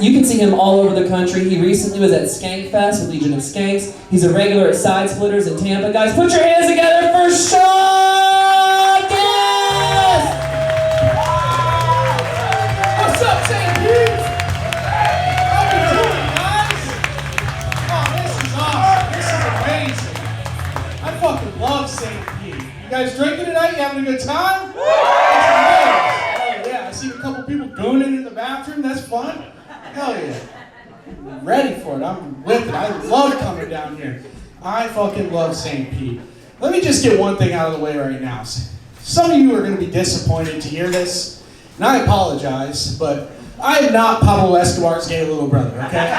You can see him all over the country. He recently was at Skank Fest with Legion of Skanks. He's a regular at Side Splitters in Tampa. Guys, put your hands together for Sean! Yes! What's up, St. Pete? How you doing, guys? Oh, this is awesome. This is amazing. I fucking love St. Pete. You guys drinking tonight? You having a good time? That's amazing. Oh, yeah, I see a couple people gooning in the bathroom. That's fun. Hell yeah. I'm ready for it. I'm with it. I love coming down here. I fucking love St. Pete. Let me just get one thing out of the way right now. Some of you are going to be disappointed to hear this, and I apologize, but I am not Pablo Escobar's gay little brother, okay?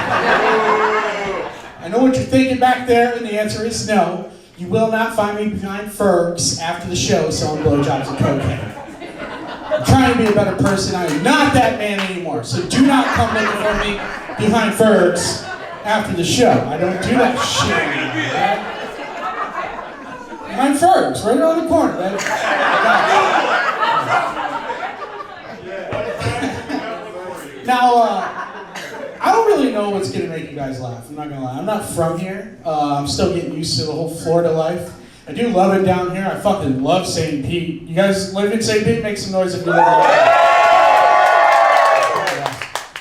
I know what you're thinking back there, and the answer is no. You will not find me behind Fergs after the show selling blowjobs and cocaine. I'm trying to be a better person. I am not that man anymore. So do not come looking for me behind Fergs after the show. I don't do that shit anymore, right? Behind Fergs, right around the corner. Now, I don't really know what's going to make you guys laugh. I'm not going to lie. I'm not from here. I'm still getting used to the whole Florida life. I do love it down here. I fucking love St. Pete. You guys live in St. Pete? Make some noise if you live there.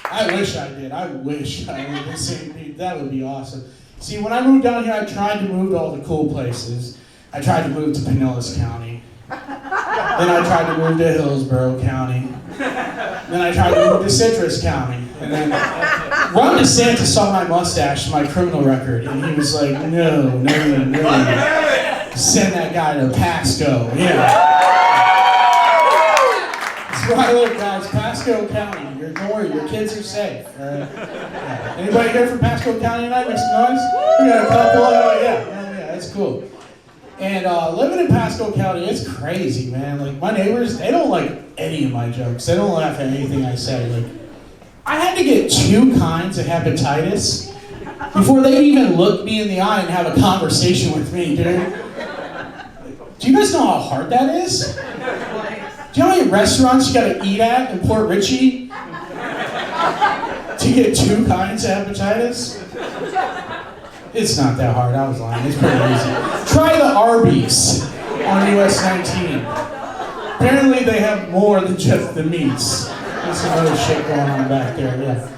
I wish I did. I wish I lived in St. Pete. That would be awesome. See, when I moved down here, I tried to move to all the cool places. I tried to move to Pinellas County. Then I tried to move to Hillsborough County. Then I tried to move to Citrus County. And then Ron DeSantis saw my mustache, my criminal record, and he was like, no. Send that guy to Pasco, yeah. That's where I live, guys, Pasco County. Don't worry, your kids are safe, all right? Yeah. Anybody here from Pasco County tonight? Make some noise? We got a couple, yeah, that's cool. And living in Pasco County, it's crazy, man. Like, my neighbors, they don't like any of my jokes. They don't laugh at anything I say. Like, I had to get 2 kinds of hepatitis before they even looked me in the eye and have a conversation with me, dude. Do you guys know how hard that is? Do you know how many restaurants you gotta eat at in Port Richey to get 2 kinds of hepatitis? It's not that hard, I was lying, it's pretty easy. Try the Arby's on US 19. Apparently they have more than just the meats. There's some other shit going on back there, yeah.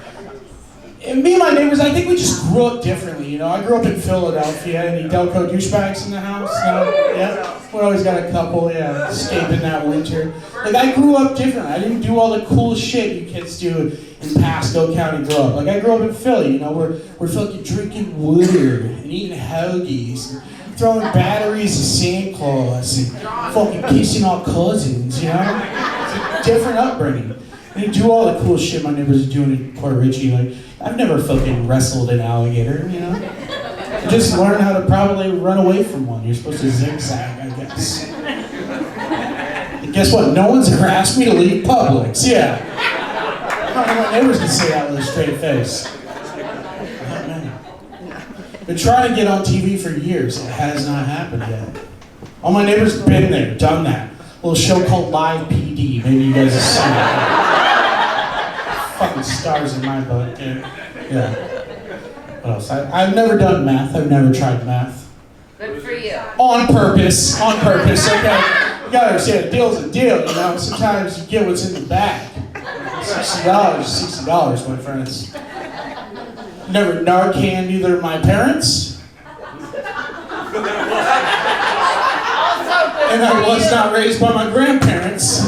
And me and my neighbors, I think we just grew up differently, you know. I grew up in Philadelphia. Any Delco douchebags in the house? No? Yeah? We always got a couple, yeah, escaping that winter. Like, I grew up differently. I didn't do all the cool shit you kids do in Pasco County grow up. Like, I grew up in Philly, you know, we're fucking drinking Woodard and eating hoagies and throwing batteries at Santa Claus and fucking kissing our cousins, you know? It's a different upbringing. I didn't do all the cool shit my neighbors are doing in Port Richey. Like, I've never fucking wrestled an alligator, you know? You just learn how to probably run away from one. You're supposed to zigzag, I guess. And guess what? No one's ever asked me to leave Publix. Yeah. I don't know, my neighbors can say that with a straight face. Been trying to get on TV for years. It has not happened yet. All my neighbors have been there, done that. A little show called Live PD. Maybe you guys have seen it. Fucking stars in my book, dude. Yeah. What else? I've never done math. I've never tried math. Good for you. On purpose, okay? You gotta understand, a deal's a deal, you know? Sometimes you get what's in the bag. $60, my friends. Never Narcan either of my parents. And I was not raised by my grandparents.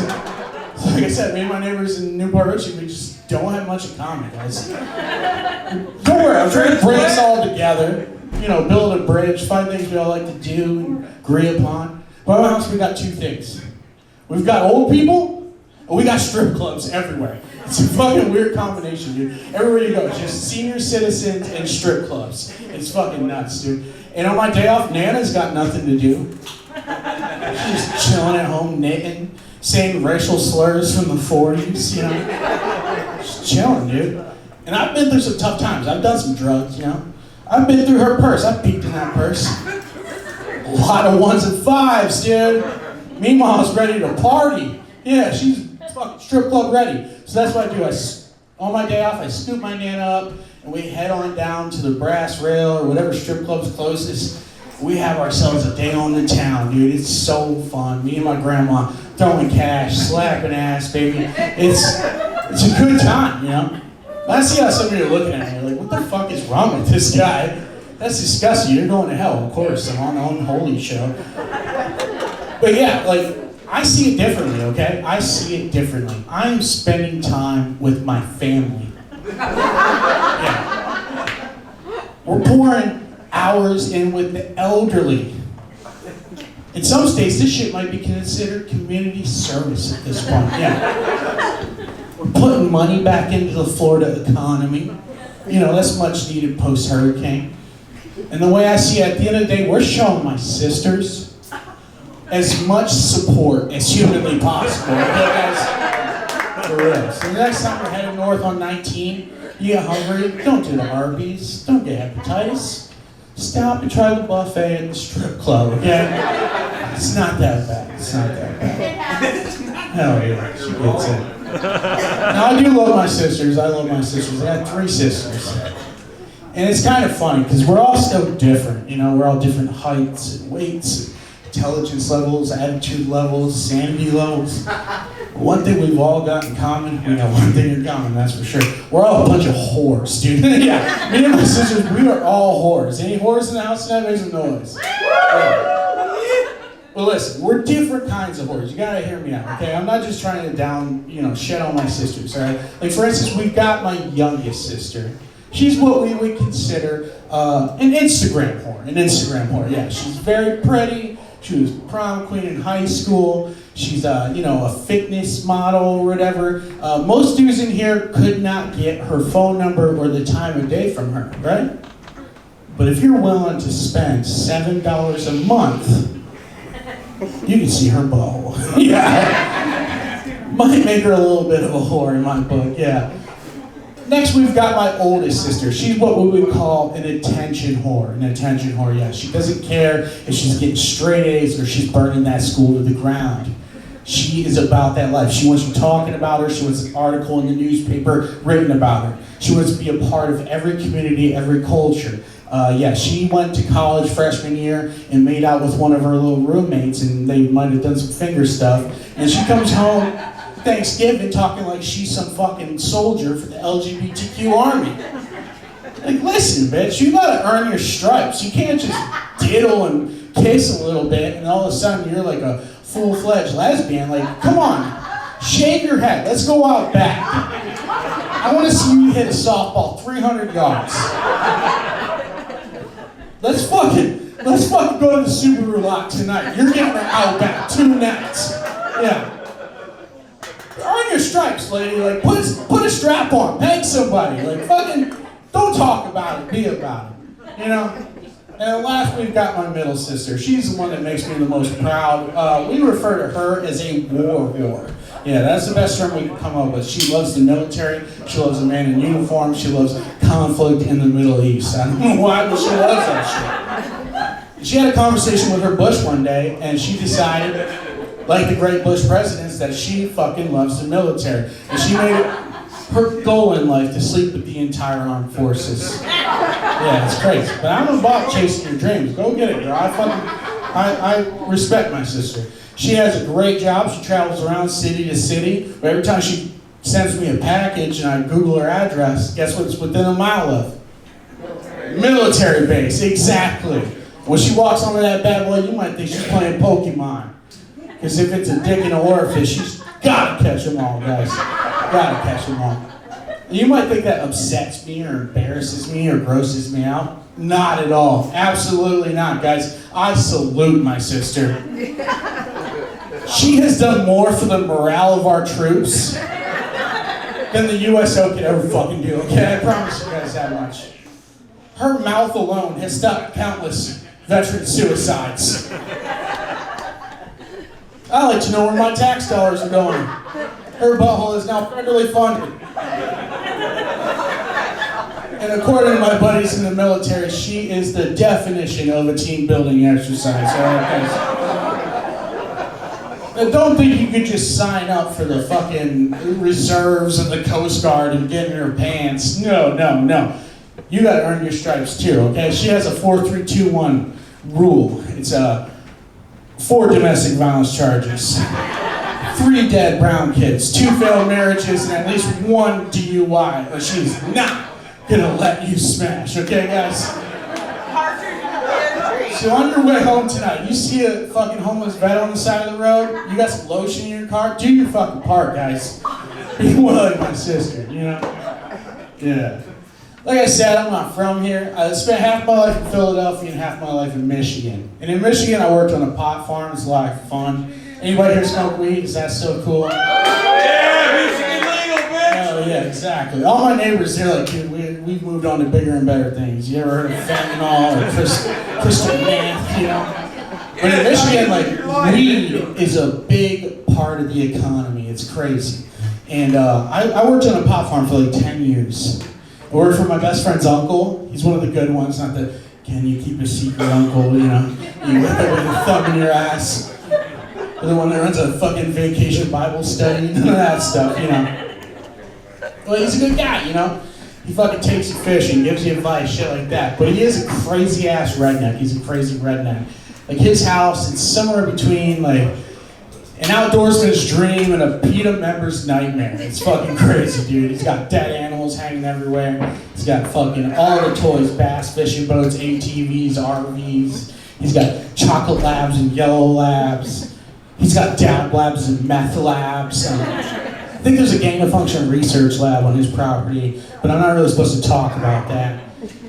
Like I said, me and my neighbors in Newport Richey, we just don't have much in common, guys. Don't worry, I'm trying to bring us all together. You know, build a bridge, find things we all like to do and agree upon. But in my house, we got 2 things. We've got old people, and we got strip clubs everywhere. It's a fucking weird combination, dude. Everywhere you go, it's just senior citizens and strip clubs. It's fucking nuts, dude. And on my day off, Nana's got nothing to do. She's just chilling at home, knitting, saying racial slurs from the 40s, you know? Just chilling, dude. And I've been through some tough times. I've done some drugs, you know? I've been through her purse. I've peeked in that purse. A lot of 1s and 5s, dude. Meanwhile, I was ready to party. Yeah, she's fucking strip club ready. So that's what I do. On my day off, I scoop my Nana up, and we head on down to the Brass Rail or whatever strip club's closest. We have ourselves a day on the town, dude. It's so fun. Me and my grandma throwing cash, slapping ass, baby. It's a good time, you know? I see how some of you are looking at me like, what the fuck is wrong with this guy? That's disgusting. You're going to hell, of course. I'm on the Unholy show. But yeah, like, I see it differently, okay? I see it differently. I'm spending time with my family. Yeah. We're pouring hours in with the elderly. In some states, this shit might be considered community service at this point, yeah. We're putting money back into the Florida economy. You know, that's much needed post-hurricane. And the way I see it, at the end of the day, we're showing my sisters as much support as humanly possible. Okay, guys? For real. So the next time we're heading north on 19, you get hungry, don't do the Arby's, don't get hepatitis. Stop and try the buffet at the strip club, okay? It's not that bad. It's not that bad. Hell yeah, she gets it. Now, I do love my sisters. I love my sisters. I got 3 sisters. And it's kind of funny, because we're all still different. You know, we're all different heights and weights, intelligence levels, attitude levels, sanity levels. One thing we've all got in common, we got one thing in common, that's for sure. We're all a bunch of whores, dude. Yeah, me and my sisters, we are all whores. Any whores in the house tonight? Make some noise. Yeah. Well, listen, we're different kinds of whores. You gotta hear me out, okay? I'm not just trying to shed on my sisters, all right? Like, for instance, we've got my youngest sister. She's what we would consider an Instagram whore, yeah. She's very pretty. She was prom queen in high school. She's a fitness model or whatever. Most dudes in here could not get her phone number or the time of day from her, right? But if you're willing to spend $7 a month, you can see her butthole. Yeah. Might make her a little bit of a whore in my book, yeah. Next, we've got my oldest sister. She's what we would call an attention whore. An attention whore, yeah. She doesn't care if she's getting straight A's or she's burning that school to the ground. She is about that life. She wants you talking about her. She wants an article in the newspaper written about her. She wants to be a part of every community, every culture. She went to college freshman year and made out with one of her little roommates, and they might have done some finger stuff. And she comes home Thanksgiving talking like she's some fucking soldier for the LGBTQ army. Like, listen, bitch, you gotta earn your stripes. You can't just diddle and kiss a little bit and all of a sudden you're like a full-fledged lesbian. Like, come on, shave your head. Let's go out back. I want to see you hit a softball 300 yards. Let's fucking go to the Subaru lot tonight. You're getting her out back 2 nights. Yeah. Earn your stripes, lady. Like, put a strap on. Bang somebody. Like, fucking, don't talk about it. Be about it. You know? And last, we've got my middle sister. She's the one that makes me the most proud. We refer to her as a war whore. Yeah, that's the best term we could come up with. She loves the military. She loves a man in uniform. She loves conflict in the Middle East. I don't know why, but she loves that shit. She had a conversation with her Bush one day, and she decided, like the great Bush presidents, that she fucking loves the military. And she made it her goal in life to sleep with the entire armed forces. Yeah, it's crazy. But I'm about chasing your dreams. Go get it, girl. I respect my sister. She has a great job. She travels around city to city. But every time she sends me a package and I Google her address, guess what's within a mile of? Military base, exactly. When she walks onto that bad boy, you might think she's playing Pokemon. Because if it's a dick in an orifice, she's gotta catch them all, guys. Gotta catch them all. You might think that upsets me or embarrasses me or grosses me out. Not at all. Absolutely not, guys. I salute my sister. She has done more for the morale of our troops than the USO could ever fucking do, okay? I promise you guys that much. Her mouth alone has stopped countless veteran suicides. I like to know where my tax dollars are going. Her butthole is now federally funded. And according to my buddies in the military, she is the definition of a team building exercise. All right, guys. Don't think you could just sign up for the fucking reserves of the Coast Guard and get in her pants. No, no, no. You gotta earn your stripes too, okay? She has a 4-3-2-1 rule. It's 4 domestic violence charges, 3 dead brown kids, 2 failed marriages, and at least 1 DUI. Or she's not gonna let you smash, okay, guys? So on your way home tonight, you see a fucking homeless vet on the side of the road, you got some lotion in your car, do your fucking part, guys. Be more like my sister, you know? Yeah. Like I said, I'm not from here. I spent half my life in Philadelphia and half my life in Michigan. And in Michigan, I worked on a pot farm. It's a lot of fun. Anybody here smoke weed? Is that so cool? Yeah, Michigan legal, bitch! Oh, yeah, exactly. All my neighbors, they're like, dude, we've moved on to bigger and better things. You ever heard of fentanyl or crystal meth, you know? But in Michigan, like, weed is a big part of the economy. It's crazy. And I worked on a pot farm for like 10 years. I worked for my best friend's uncle. He's one of the good ones, not the, can you keep a secret uncle, you know? You wake up with a thumb in your ass. Or the one that runs a fucking vacation Bible study, none of that stuff, you know? Well, he's a good guy, you know? He fucking takes you fishing, gives you advice, shit like that. But he is a crazy ass redneck. He's a crazy redneck. Like his house, it's somewhere between like an outdoorsman's dream and a PETA member's nightmare. It's fucking crazy, dude. He's got dead animals hanging everywhere. He's got fucking all the toys, bass fishing boats, ATVs, RVs. He's got chocolate labs and yellow labs. He's got dab labs and meth labs. I think there's a gain of function research lab on his property, but I'm not really supposed to talk about that.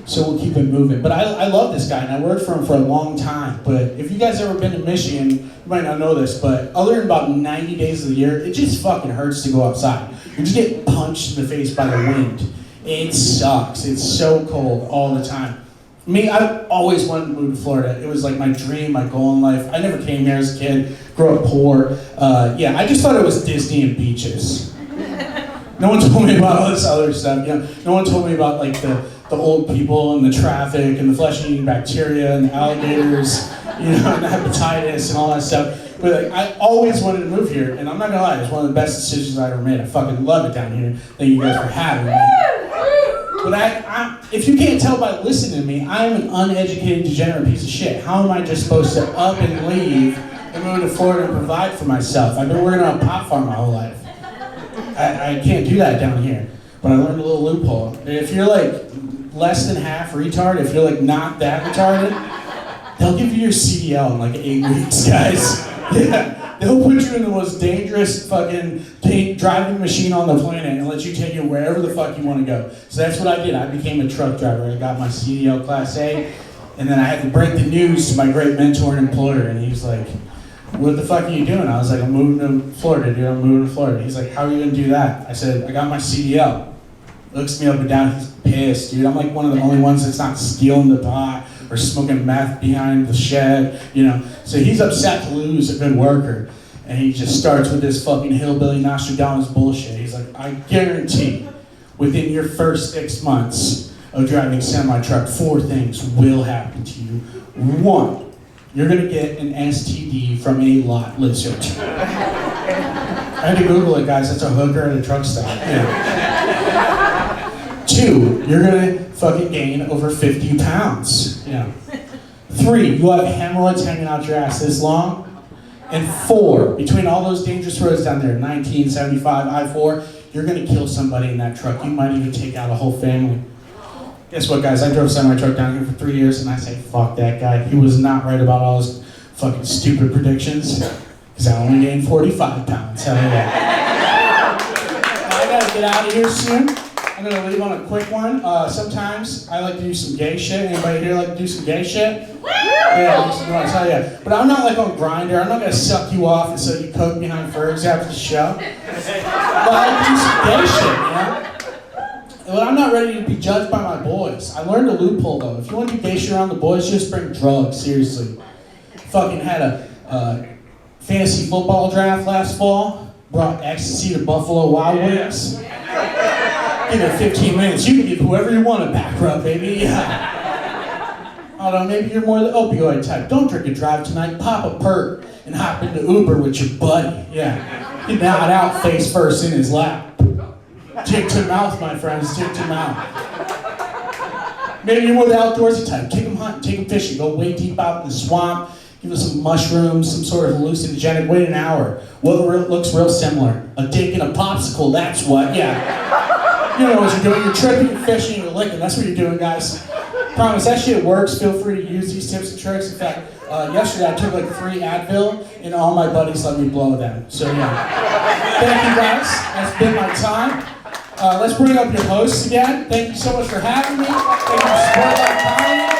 So we'll keep it moving. But I love this guy, and I worked for him for a long time. But if you guys ever been to Michigan, you might not know this, but other than about 90 days of the year, it just fucking hurts to go outside. You just get punched in the face by the wind. It sucks. It's so cold all the time. Me, I always wanted to move to Florida. It was like my dream, my goal in life. I never came here as a kid, grew up poor. Yeah, I just thought it was Disney and beaches. No one told me about all this other stuff. You know, no one told me about like the old people and the traffic and the flesh-eating bacteria and the alligators, you know, and the hepatitis and all that stuff. But like, I always wanted to move here, and I'm not gonna lie, it was one of the best decisions I ever made. I fucking love it down here. Thank you guys for having me. But if you can't tell by listening to me, I am an uneducated, degenerate piece of shit. How am I just supposed to up and leave and move to Florida and provide for myself? I've been working on a pot farm my whole life. I can't do that down here. But I learned a little loophole. If you're like less than half retard, if you're like not that retarded, they'll give you your CDL in like 8 weeks, guys. Yeah. They'll put you in the most dangerous fucking driving machine on the planet and let you take it wherever the fuck you want to go. So that's what I did. I became a truck driver. I got my CDL Class A, and then I had to break the news to my great mentor and employer, and he was like, what the fuck are you doing? I was like, I'm moving to Florida, dude. I'm moving to Florida. He's like, how are you gonna do that? I said, I got my CDL. Looks me up and down. He's pissed, dude. I'm like one of the only ones that's not stealing the pot or smoking meth behind the shed, you know. So he's upset to lose a good worker. And he just starts with this fucking hillbilly Nostradamus bullshit. He's like, I guarantee within your first 6 months of driving semi-truck, 4 things will happen to you. 1, you're gonna get an STD from a lot lizard. I had to Google it, guys. That's a hooker at a truck stop. Yeah. 2, you're gonna fucking gain over 50 pounds. Yeah. 3, you'll have hemorrhoids hanging out your ass this long. And 4, between all those dangerous roads down there, 1975, I-4, you're gonna kill somebody in that truck. You might even take out a whole family. Guess what, guys? I drove semi-truck down here for 3 years, and I say, fuck that guy. He was not right about all his fucking stupid predictions, because I only gained 45 pounds. Hell yeah. I gotta get out of here soon. I'm gonna leave on a quick one. Sometimes I like to do some gay shit. Anybody here like to do some gay shit? Yeah, hell yeah. But I'm not like on Grindr. I'm not gonna suck you off and so you coke behind Fergs after the show. But I like to do some gay shit, you know? But I'm not ready to be judged by my boys. I learned a loophole though. If you want to do gay shit around the boys, just bring drugs, seriously. Fucking had a fantasy football draft last fall. Brought ecstasy to Buffalo Wild Wings. Give it 15 minutes. You can give whoever you want a back rub, baby. Yeah. I don't know, maybe you're more the opioid type. Don't drink and drive tonight. Pop a perk. and hop into Uber with your buddy. Yeah. Get nod out face first in his lap. Dick to mouth, my friends, dick to mouth. Maybe you're more the outdoorsy type. Take them hunting, take them fishing, go way deep out in the swamp, give them some mushrooms, some sort of hallucinogenic, wait an hour. What looks real similar? A dick and a popsicle, that's what, yeah. You know what you're doing, you're tripping, you're fishing, you're licking, that's what you're doing, guys. Promise, that shit works, feel free to use these tips and tricks. In fact, yesterday I took like 3 Advil, and all my buddies let me blow them. So yeah. Thank you guys, that's been my time. Let's bring up your hosts again. Thank you so much for having me. Thank you for supporting my comedy.